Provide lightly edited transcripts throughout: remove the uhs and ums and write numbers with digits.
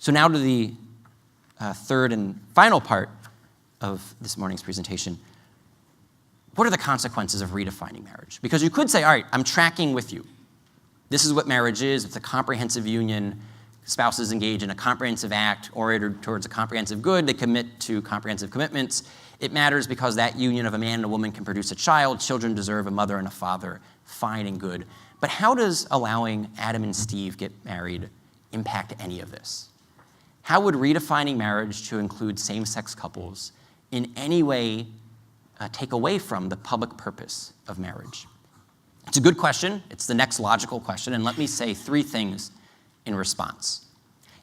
So now to the third and final part of this morning's presentation. What are the consequences of redefining marriage? Because you could say, all right, I'm tracking with you. This is what marriage is. It's a comprehensive union. Spouses engage in a comprehensive act oriented towards a comprehensive good. They commit to comprehensive commitments. It matters because that union of a man and a woman can produce a child. Children deserve a mother and a father. Fine and good. But how does allowing Adam and Steve get married impact any of this? How would redefining marriage to include same-sex couples in any way take away from the public purpose of marriage? It's a good question. It's the next logical question. And let me say three things in response.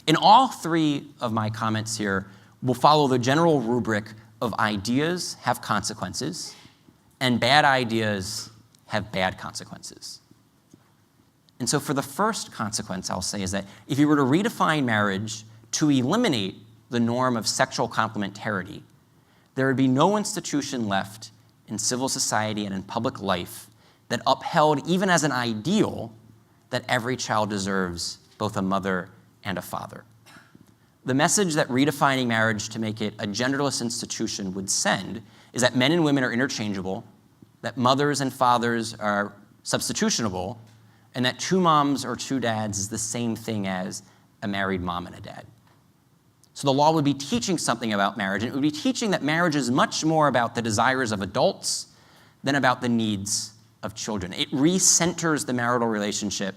In all three of my comments here, we'll follow the general rubric of ideas have consequences and bad ideas have bad consequences. And so for the first consequence, I'll say is that if you were to redefine marriage to eliminate the norm of sexual complementarity, there would be no institution left in civil society and in public life that upheld, even as an ideal, that every child deserves both a mother and a father. The message that redefining marriage to make it a genderless institution would send is that men and women are interchangeable, that mothers and fathers are substitutionable, and that two moms or two dads is the same thing as a married mom and a dad. So the law would be teaching something about marriage, and it would be teaching that marriage is much more about the desires of adults than about the needs of children. It recenters the marital relationship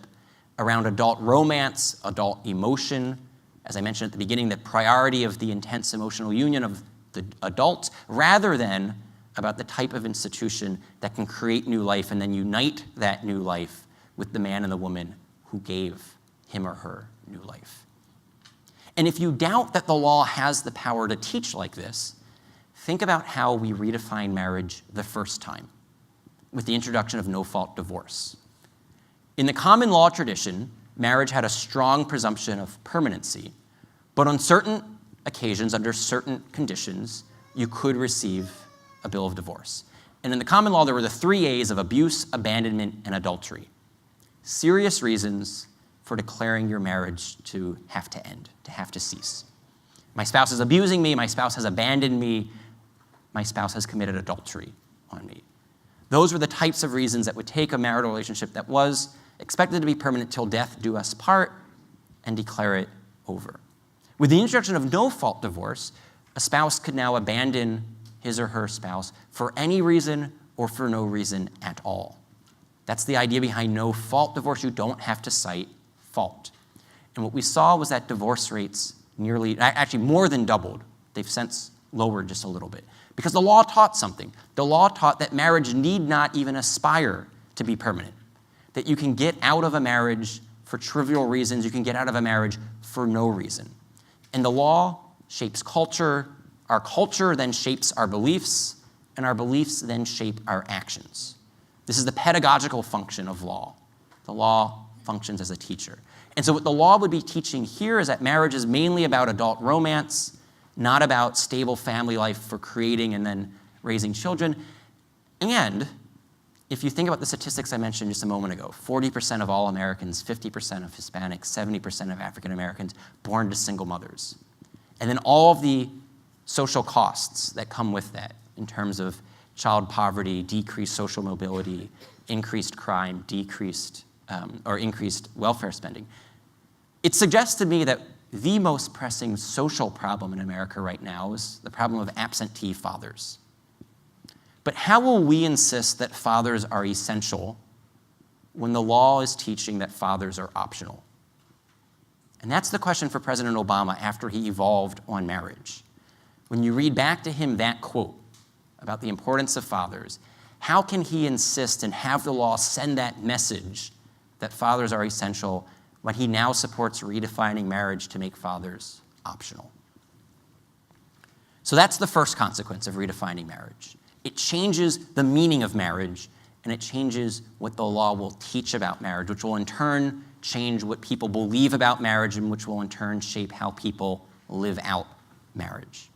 around adult romance, adult emotion. As I mentioned at the beginning, the priority of the intense emotional union of the adult, rather than about the type of institution that can create new life and then unite that new life with the man and the woman who gave him or her new life. And if you doubt that the law has the power to teach like this, think about how we redefined marriage the first time, with the introduction of no-fault divorce. In the common law tradition, marriage had a strong presumption of permanency, but on certain occasions, under certain conditions, you could receive a bill of divorce. And in the common law, there were the 3 A's of abuse, abandonment, and adultery. Serious reasons for declaring your marriage to have to end, to have to cease. My spouse is abusing me, my spouse has abandoned me, my spouse has committed adultery on me. Those were the types of reasons that would take a marital relationship that was expected to be permanent till death do us part and declare it over. With the introduction of no-fault divorce, a spouse could now abandon his or her spouse for any reason or for no reason at all. That's the idea behind no-fault divorce. You don't have to cite fault. And what we saw was that divorce rates actually more than doubled. They've since lowered just a little bit. Because the law taught something. The law taught that marriage need not even aspire to be permanent. That you can get out of a marriage for trivial reasons. You can get out of a marriage for no reason. And the law shapes culture. Our culture then shapes our beliefs, and our beliefs then shape our actions. This is the pedagogical function of law. The law functions as a teacher. And so what the law would be teaching here is that marriage is mainly about adult romance, not about stable family life for creating and then raising children. And if you think about the statistics I mentioned just a moment ago, 40% of all Americans, 50% of Hispanics, 70% of African Americans born to single mothers. And then all of the social costs that come with that in terms of child poverty, decreased social mobility, increased crime, increased welfare spending. It suggests to me that the most pressing social problem in America right now is the problem of absentee fathers. But how will we insist that fathers are essential when the law is teaching that fathers are optional? And that's the question for President Obama after he evolved on marriage. When you read back to him that quote about the importance of fathers, how can he insist and have the law send that message that fathers are essential when he now supports redefining marriage to make fathers optional? So that's the first consequence of redefining marriage. It changes the meaning of marriage, and it changes what the law will teach about marriage, which will in turn change what people believe about marriage, and which will in turn shape how people live out marriage.